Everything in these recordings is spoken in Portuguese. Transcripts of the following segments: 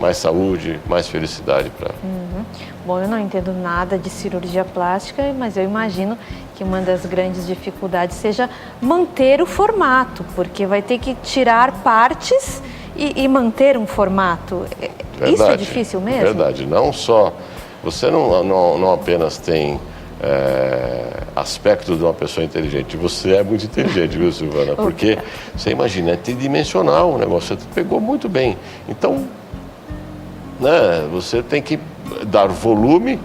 mais saúde, mais felicidade para ela. Bom, eu não entendo nada de cirurgia plástica, mas eu imagino que uma das grandes dificuldades seja manter o formato, porque vai ter que tirar partes e manter um formato. Verdade, isso é difícil mesmo? Verdade, não só... Você não apenas tem aspecto de uma pessoa inteligente, você é muito inteligente, viu, Silvana? Porque você imagina, é tridimensional o negócio, você pegou muito bem. Então, né, você tem que dar volume,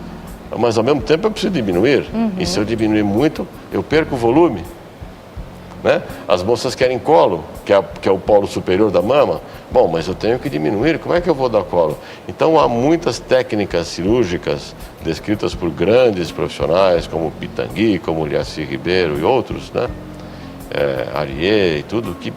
mas ao mesmo tempo eu preciso diminuir. E se eu diminuir muito, eu perco o volume. Né? As moças querem colo, que é o polo superior da mama. Bom, mas eu tenho que diminuir, como é que eu vou dar colo? Então há muitas técnicas cirúrgicas descritas por grandes profissionais, como Pitangui, como Liaci Ribeiro e outros, né? Ariê e tudo, que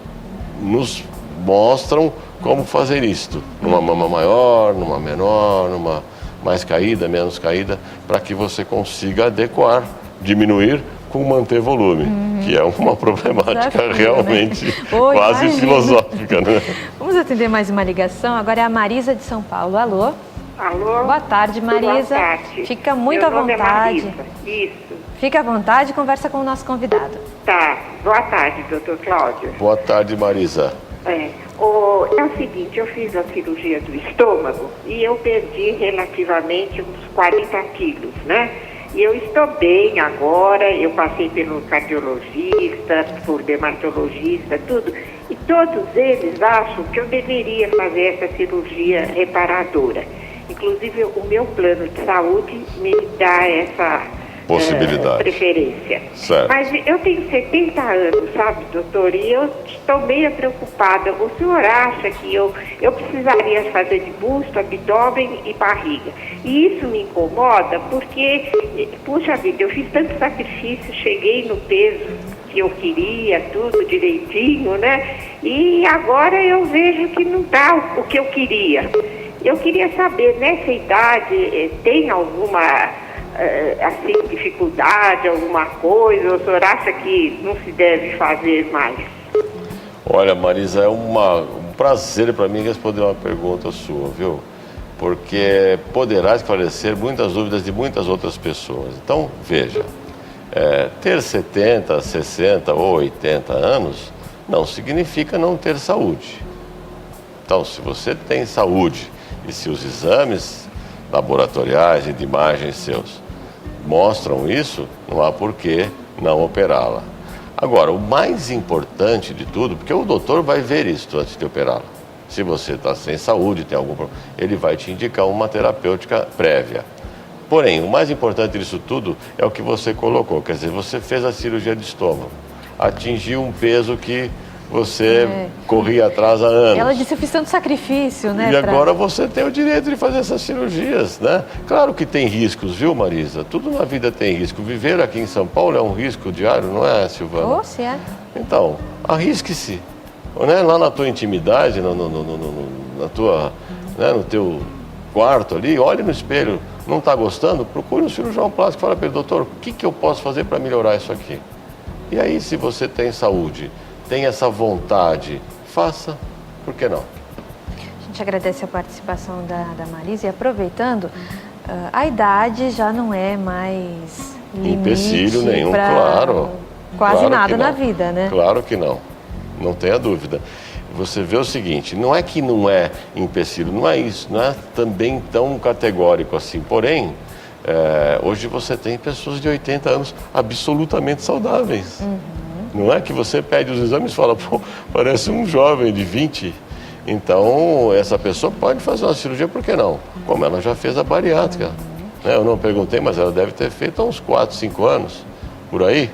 nos mostram como fazer isto. Numa mama maior, numa menor, numa mais caída, menos caída, para que você consiga adequar, diminuir com manter volume, que é uma problemática desafio, realmente, né? Quase filosófica, né? Vamos atender mais uma ligação. Agora é a Marisa de São Paulo. Alô? Alô? Boa tarde, Marisa. Boa tarde. Fica muito à vontade. É Marisa. Isso. Fica à vontade e conversa com o nosso convidado. Tá. Boa tarde, doutor Cláudio. Boa tarde, Marisa. É o seguinte, eu fiz a cirurgia do estômago e eu perdi relativamente uns 40 quilos, né? E eu estou bem agora, eu passei pelo cardiologista, por dermatologista, tudo. E todos eles acham que eu deveria fazer essa cirurgia reparadora. Inclusive, o meu plano de saúde me dá essa possibilidade, preferência. Certo. Mas eu tenho 70 anos, sabe, doutor? E eu estou meio preocupada. O senhor acha que eu precisaria fazer de busto, abdômen e barriga? E isso me incomoda porque, puxa vida, eu fiz tanto sacrifício, cheguei no peso que eu queria, tudo direitinho, né? E agora eu vejo que não dá o que eu queria. Eu queria saber, nessa idade, tem alguma assim, dificuldade, alguma coisa? O senhor acha que não se deve fazer mais? Olha, Marisa, é um prazer para mim responder uma pergunta sua, viu? Porque poderá esclarecer muitas dúvidas de muitas outras pessoas. Então, veja, ter 70, 60 ou 80 anos não significa não ter saúde. Então, se você tem saúde e se os exames laboratoriais e de imagens seus mostram isso, não há por que não operá-la. Agora, o mais importante de tudo, porque o doutor vai ver isso antes de operá-la. Se você está sem saúde, tem algum problema, ele vai te indicar uma terapêutica prévia. Porém, o mais importante disso tudo é o que você colocou, quer dizer, você fez a cirurgia de estômago, atingiu um peso que você corria atrás há anos. Ela disse, eu fiz tanto sacrifício, né? E agora você tem o direito de fazer essas cirurgias, né? Claro que tem riscos, viu, Marisa? Tudo na vida tem risco. Viver aqui em São Paulo é um risco diário, não é, Silvana? Oh, se é. Então, arrisque-se. Né? Lá na tua intimidade, na tua, né, no teu quarto ali, olhe no espelho. Não está gostando? Procure um cirurgião plástico e fala para ele, doutor, o que eu posso fazer para melhorar isso aqui? E aí, se você tem saúde, tem essa vontade, faça, por que não? A gente agradece a participação da Marisa e aproveitando, a idade já não é mais limite empecilho nenhum, claro. Quase claro nada na vida, né? Claro que não, não tenha dúvida. Você vê o seguinte, não é que não é empecilho, não é isso, não é também tão categórico assim, porém, hoje você tem pessoas de 80 anos absolutamente saudáveis. Não é que você pede os exames e fala, pô, parece um jovem de 20. Então, essa pessoa pode fazer uma cirurgia, por que não? Como ela já fez a bariátrica. Né? Eu não perguntei, mas ela deve ter feito há uns 4, 5 anos, por aí.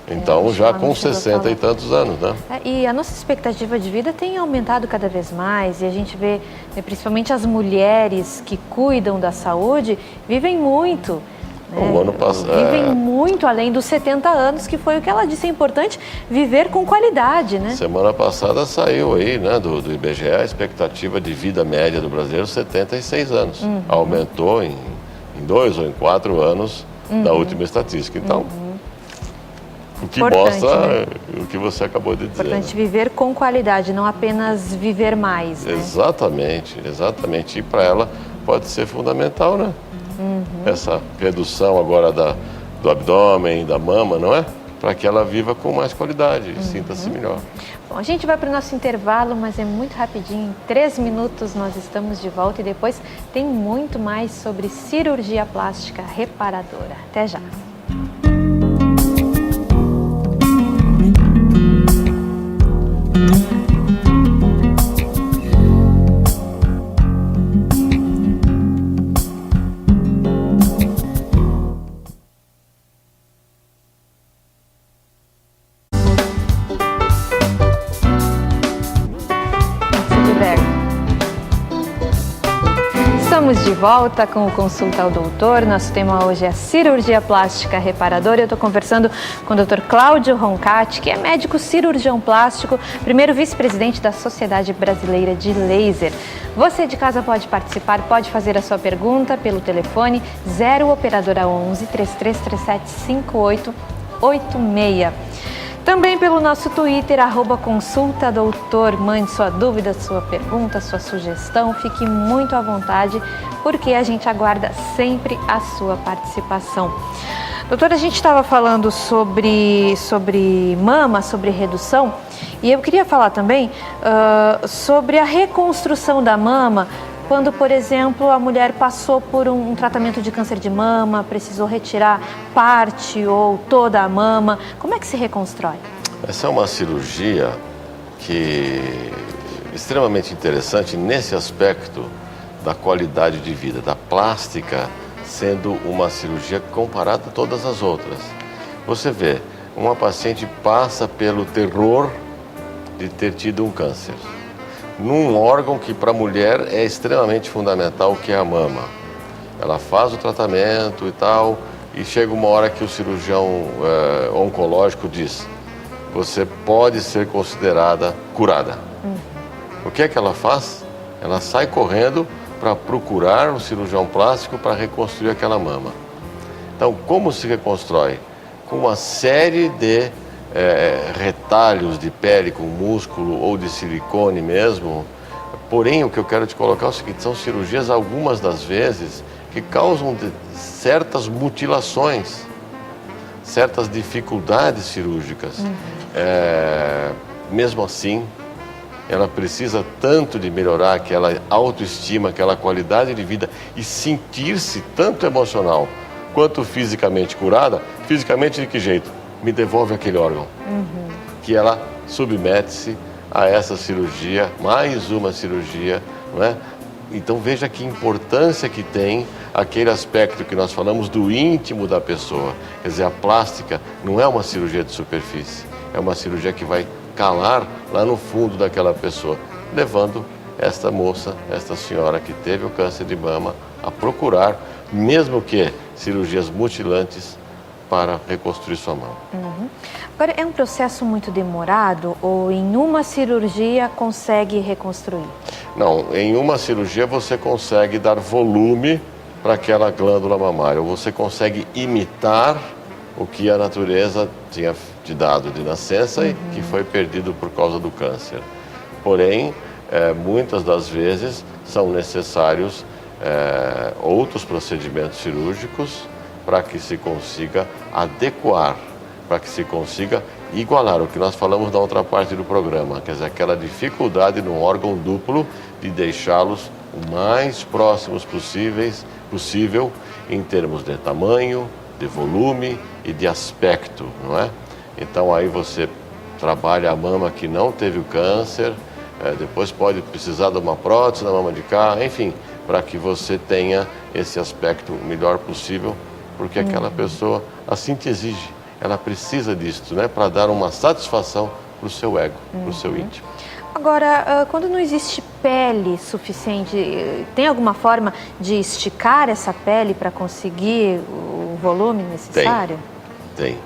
Então, já com 60 e tantos anos, né? E a nossa expectativa de vida tem aumentado cada vez mais. E a gente vê, principalmente as mulheres que cuidam da saúde, vivem muito. O ano passado, vivem muito além dos 70 anos, que foi o que ela disse, é importante viver com qualidade, né? Semana passada saiu aí, né, do IBGE, a expectativa de vida média do brasileiro, 76 anos. Aumentou em 2 ou em 4 anos da última estatística. Então, O que Importante, mostra né? o que você acabou de dizer. Importante viver com qualidade, não apenas viver mais, né? Exatamente, exatamente. E para ela pode ser fundamental, né? Essa redução agora do abdômen, da mama, não é? Para que ela viva com mais qualidade e sinta-se melhor. Bom, a gente vai para o nosso intervalo, mas é muito rapidinho. Em 3 minutos nós estamos de volta e depois tem muito mais sobre cirurgia plástica reparadora. Até já! Estamos de volta com o Consulta ao Doutor. Nosso tema hoje é a cirurgia plástica reparadora. Eu estou conversando com o Dr. Cláudio Roncati, que é médico cirurgião plástico, primeiro vice-presidente da Sociedade Brasileira de Laser. Você de casa pode participar, pode fazer a sua pergunta pelo telefone 0 operadora 11 3337 5886. Também pelo nosso Twitter, @consultadoutor. Mande sua dúvida, sua pergunta, sua sugestão. Fique muito à vontade, porque a gente aguarda sempre a sua participação. Doutora, a gente estava falando sobre mama, sobre redução, e eu queria falar também sobre a reconstrução da mama, quando, por exemplo, a mulher passou por um tratamento de câncer de mama, precisou retirar parte ou toda a mama. Como é que se reconstrói? Essa é uma cirurgia que é extremamente interessante nesse aspecto da qualidade de vida, da plástica sendo uma cirurgia comparada a todas as outras. Você vê, uma paciente passa pelo terror de ter tido um câncer num órgão que para a mulher é extremamente fundamental, que é a mama. Ela faz o tratamento e tal, e chega uma hora que o cirurgião oncológico diz: você pode ser considerada curada. O que é que ela faz? Ela sai correndo para procurar um cirurgião plástico para reconstruir aquela mama. Então, como se reconstrói? Com uma série de retalhos de pele com músculo ou de silicone mesmo. Porém, o que eu quero te colocar é o seguinte: são cirurgias, algumas das vezes, que causam certas mutilações, certas dificuldades cirúrgicas. Mesmo assim, ela precisa tanto de melhorar aquela autoestima, aquela qualidade de vida e sentir-se tanto emocional quanto fisicamente curada. Fisicamente de que jeito? Me devolve aquele órgão. Que ela submete-se a essa cirurgia, mais uma cirurgia, não é? Então veja que importância que tem aquele aspecto que nós falamos do íntimo da pessoa. Quer dizer, a plástica não é uma cirurgia de superfície, é uma cirurgia que vai calar lá no fundo daquela pessoa, levando esta moça, esta senhora que teve o câncer de mama, a procurar, mesmo que cirurgias mutilantes, para reconstruir sua mama. Agora, é um processo muito demorado ou em uma cirurgia consegue reconstruir? Não, em uma cirurgia você consegue dar volume para aquela glândula mamária, ou você consegue imitar o que a natureza tinha te dado de nascença e que foi perdido por causa do câncer. Porém, muitas das vezes são necessários outros procedimentos cirúrgicos para que se consiga adequar, para que se consiga igualar o que nós falamos na outra parte do programa, quer dizer, aquela dificuldade no órgão duplo de deixá-los o mais próximos possível em termos de tamanho, de volume e de aspecto, não é? Então aí você trabalha a mama que não teve o câncer, depois pode precisar de uma prótese na mama de cá, enfim, para que você tenha esse aspecto melhor possível, porque aquela pessoa assim te exige, ela precisa disso, né, para dar uma satisfação para o seu ego, para o seu íntimo. Agora, quando não existe pele suficiente, tem alguma forma de esticar essa pele para conseguir o volume necessário? Tem.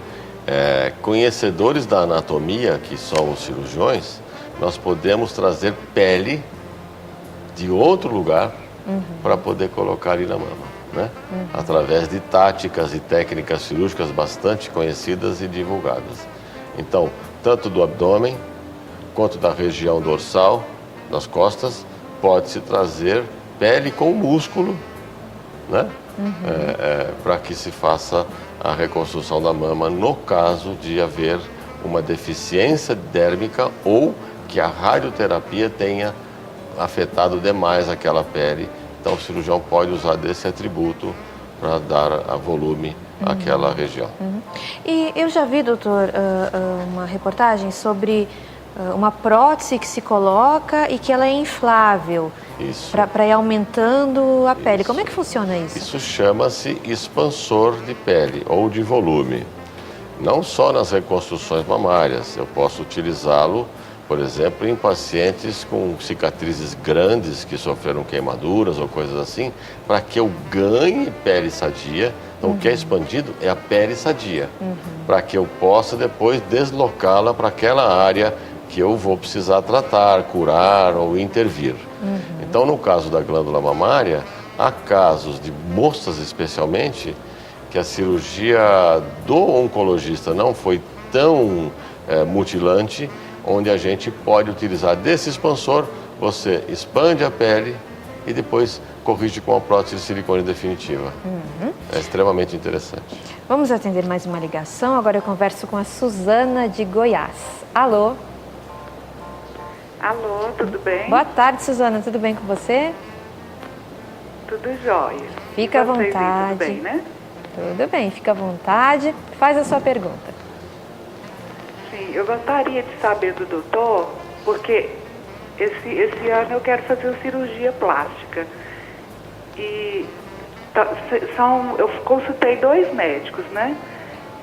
Conhecedores da anatomia, que são os cirurgiões, nós podemos trazer pele de outro lugar para poder colocar ali na mama. né? Através de táticas e técnicas cirúrgicas bastante conhecidas e divulgadas. Então, tanto do abdômen quanto da região dorsal, das costas, pode-se trazer pele com músculo, né? Para que se faça a reconstrução da mama no caso de haver uma deficiência dérmica ou que a radioterapia tenha afetado demais aquela pele. Então o cirurgião pode usar desse atributo para dar a volume àquela região. E eu já vi, doutor, uma reportagem sobre uma prótese que se coloca e que ela é inflável. Isso. Para ir aumentando a pele. Isso. Como é que funciona isso? Isso chama-se expansor de pele ou de volume. Não só nas reconstruções mamárias, eu posso utilizá-lo, por exemplo, em pacientes com cicatrizes grandes que sofreram queimaduras ou coisas assim, para que eu ganhe pele sadia. Então, o que é expandido é a pele sadia, para que eu possa depois deslocá-la para aquela área que eu vou precisar tratar, curar ou intervir. Então, no caso da glândula mamária, há casos de moças especialmente, que a cirurgia do oncologista não foi tão mutilante, onde a gente pode utilizar desse expansor, você expande a pele e depois corrige com a prótese de silicone definitiva. É extremamente interessante. Vamos atender mais uma ligação. Agora eu converso com a Suzana de Goiás. Alô? Alô, tudo bem? Boa tarde, Suzana. Tudo bem com você? Tudo jóia. Fica à Vocês aí, vontade. tudo bem, né? Tudo bem, fica à vontade. Faz a sua pergunta. Sim, eu gostaria de saber do doutor, porque esse ano eu quero fazer uma cirurgia plástica. E eu consultei 2 médicos, né?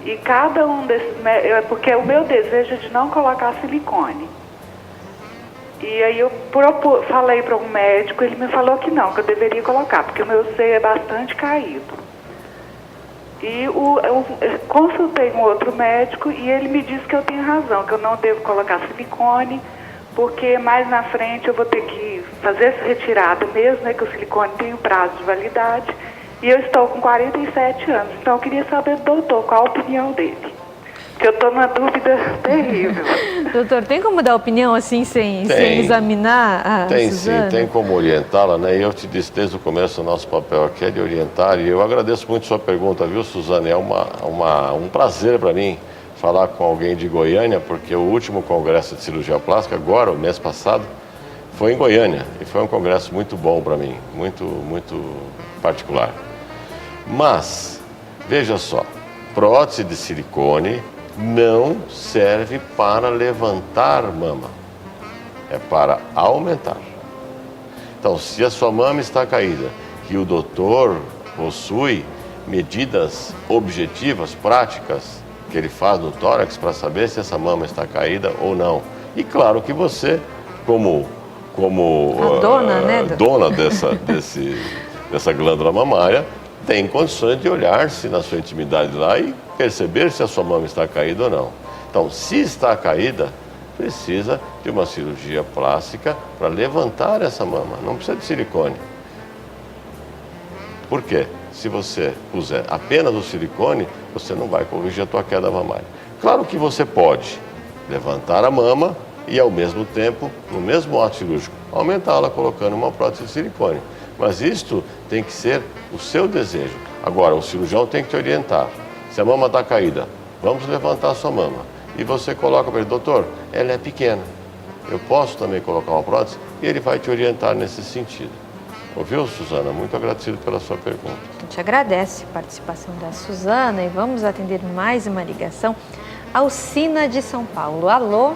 E cada um desses médicos, porque o meu desejo é de não colocar silicone. E aí eu falei para um médico, ele me falou que não, que eu deveria colocar, porque o meu seio é bastante caído. E eu consultei um outro médico e ele me disse que eu tenho razão, que eu não devo colocar silicone, porque mais na frente eu vou ter que fazer essa retirada mesmo, né, que o silicone tem um prazo de validade, e eu estou com 47 anos. Então eu queria saber do doutor qual a opinião dele. Porque eu estou numa dúvida terrível. Doutor, tem como dar opinião assim sem examinar a Tem Suzana? sim, tem como orientá-la, né? E eu te disse desde o começo, o nosso papel aqui é de orientar, e eu agradeço muito sua pergunta, viu, Suzana? É um prazer para mim falar com alguém de Goiânia, porque o último congresso de cirurgia plástica, agora, o mês passado, foi em Goiânia, e foi um congresso muito bom para mim, muito, muito particular. Mas, veja só, prótese de silicone não serve para levantar mama, é para aumentar. Então, se a sua mama está caída e o doutor possui medidas objetivas, práticas, que ele faz no tórax para saber se essa mama está caída ou não. E claro que você, como a dona, né? Dona dessa glândula mamária, tem condições de olhar-se na sua intimidade lá e perceber se a sua mama está caída ou não. Então, se está caída, precisa de uma cirurgia plástica para levantar essa mama. Não precisa de silicone. Por quê? Se você puser apenas o silicone, você não vai corrigir a tua queda mamária. Claro que você pode levantar a mama e, ao mesmo tempo, no mesmo ato cirúrgico, aumentá-la colocando uma prótese de silicone. Mas isto tem que ser o seu desejo. Agora, o cirurgião tem que te orientar. Se a mama está caída, vamos levantar a sua mama. E você coloca para ele, doutor, ela é pequena. Eu posso também colocar uma prótese? E ele vai te orientar nesse sentido. Ouviu, Suzana? Muito agradecido pela sua pergunta. A gente agradece a participação da Suzana e vamos atender mais uma ligação. Alcina de São Paulo. Alô?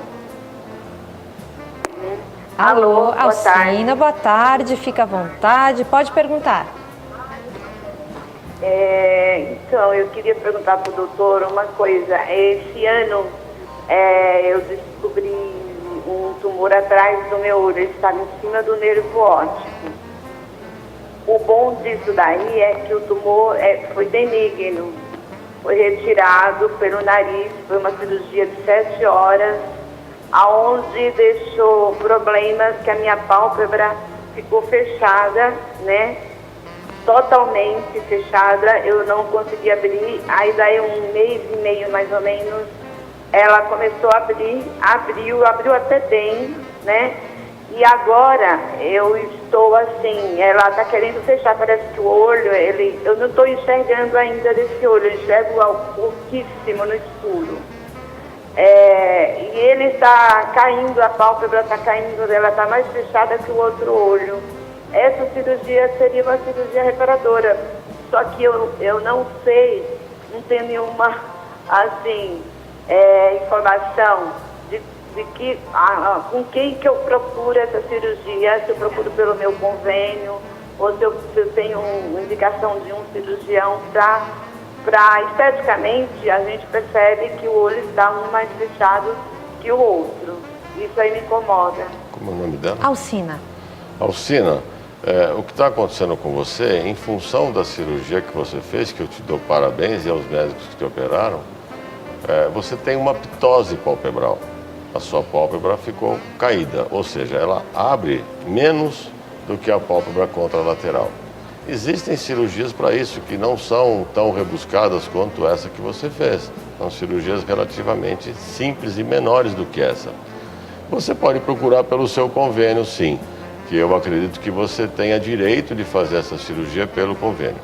Alô, Alcina, boa tarde, fica à vontade, pode perguntar. Então, eu queria perguntar para o doutor uma coisa. Esse ano eu descobri um tumor atrás do meu olho, ele estava em cima do nervo óptico. O bom disso daí é que o tumor foi benigno, foi retirado pelo nariz, foi uma cirurgia de 7 horas, aonde deixou problemas que a minha pálpebra ficou fechada, né? totalmente fechada, eu não consegui abrir. Aí daí 1 mês e meio mais ou menos, ela começou a abrir, abriu até bem, né? E agora eu estou assim, ela está querendo fechar, parece que o olho, eu não estou enxergando ainda desse olho, eu enxergo pouquíssimo no escuro. E ele está caindo, a pálpebra está caindo, ela está mais fechada que o outro olho. Essa cirurgia seria uma cirurgia reparadora, só que eu não sei, não tenho nenhuma, assim, informação de que, com quem que eu procuro essa cirurgia, se eu procuro pelo meu convênio, ou se eu tenho uma indicação de um cirurgião para esteticamente a gente percebe que o olho está um mais fechado que o outro. Isso aí me incomoda. Como é o nome dela? Alcina. Alcina, o que está acontecendo com você, em função da cirurgia que você fez, que eu te dou parabéns e aos médicos que te operaram, você tem uma ptose palpebral. A sua pálpebra ficou caída, ou seja, ela abre menos do que a pálpebra contralateral. Existem cirurgias para isso que não são tão rebuscadas quanto essa que você fez. São cirurgias relativamente simples e menores do que essa. Você pode procurar pelo seu convênio, sim, que eu acredito que você tenha direito de fazer essa cirurgia pelo convênio.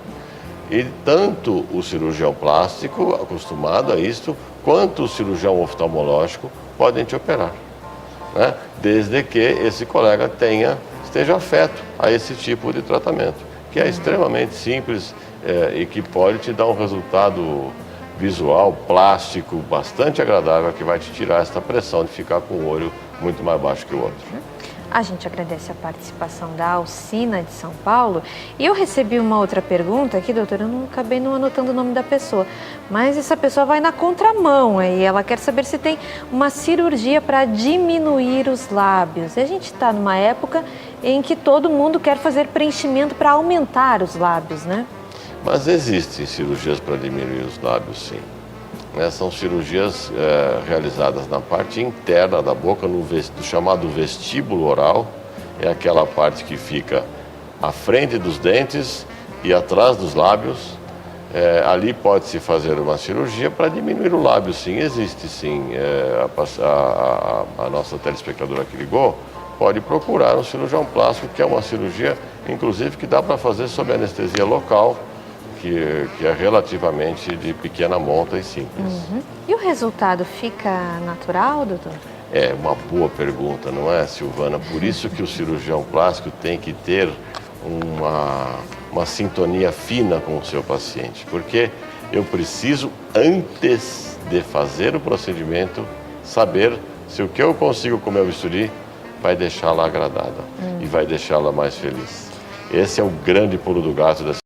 E tanto o cirurgião plástico, acostumado a isto, quanto o cirurgião oftalmológico podem te operar, né? Desde que esse colega esteja afeto a esse tipo de tratamento, que é extremamente simples e que pode te dar um resultado visual, plástico, bastante agradável, que vai te tirar essa pressão de ficar com o olho muito mais baixo que o outro. A gente agradece a participação da Alcina de São Paulo. E eu recebi uma outra pergunta aqui, doutora, eu não acabei não anotando o nome da pessoa, mas essa pessoa vai na contramão e ela quer saber se tem uma cirurgia para diminuir os lábios. E a gente está numa época em que todo mundo quer fazer preenchimento para aumentar os lábios, né? Mas existem cirurgias para diminuir os lábios, sim. São cirurgias realizadas na parte interna da boca, no chamado vestíbulo oral. É aquela parte que fica à frente dos dentes e atrás dos lábios. Ali pode-se fazer uma cirurgia para diminuir o lábio, sim, existe sim. A nossa telespectadora que ligou pode procurar um cirurgião plástico, que é uma cirurgia, inclusive, que dá para fazer sob anestesia local, que é relativamente de pequena monta e simples. Uhum. E o resultado fica natural, doutor? É uma boa pergunta, não é, Silvana? Por isso que o cirurgião plástico tem que ter uma sintonia fina com o seu paciente, porque eu preciso, antes de fazer o procedimento, saber se o que eu consigo com o meu bisturi vai deixá-la agradada e vai deixá-la mais feliz. Esse é o grande pulo do gato dessa